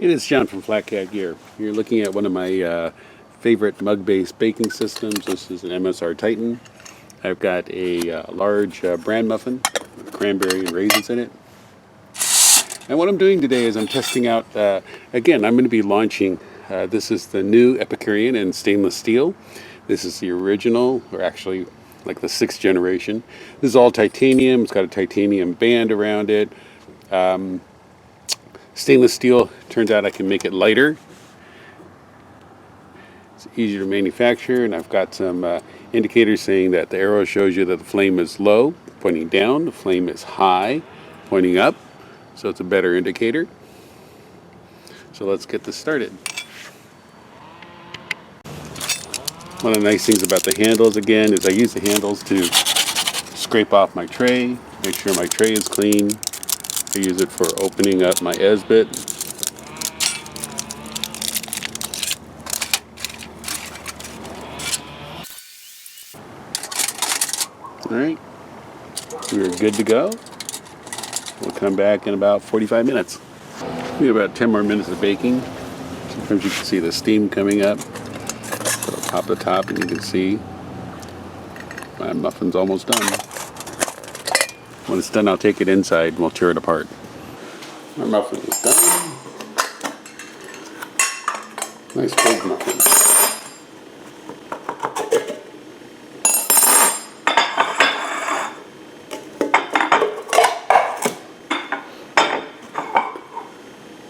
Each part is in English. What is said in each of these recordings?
It is John from FlatCatGear. You're looking at one of my favorite mug-based baking systems. This is an MSR Titan. I've got a large bran muffin with cranberry and raisins in it. And what I'm doing today is I'm testing out, again, I'm going to be launching, this is the new Epicurean in stainless steel. This is the original, or actually like the 6th generation. This is all titanium. It's got a titanium band around it. Stainless steel, turns out I can make it lighter. It's easier to manufacture, and I've got some indicators saying that the arrow shows you that the flame is low, pointing down, the flame is high, pointing up, so it's a better indicator. So let's get this started. One of the nice things about the handles, again, is I use the handles to scrape off my tray, make sure my tray is clean. I use it for opening up my S-bit. Alright, we're good to go. We'll come back in about 45 minutes. We have about 10 more minutes of baking. Sometimes you can see the steam coming up. So I'll pop the top and you can see my muffin's almost done. When it's done, I'll take it inside and we'll tear it apart. My muffin is done. Nice big muffin.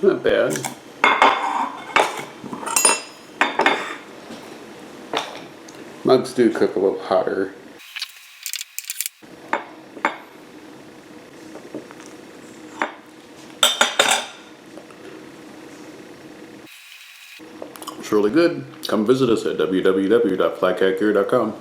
Not bad. Mugs do cook a little hotter. It's really good. Come visit us at www.FlatCatGear.com.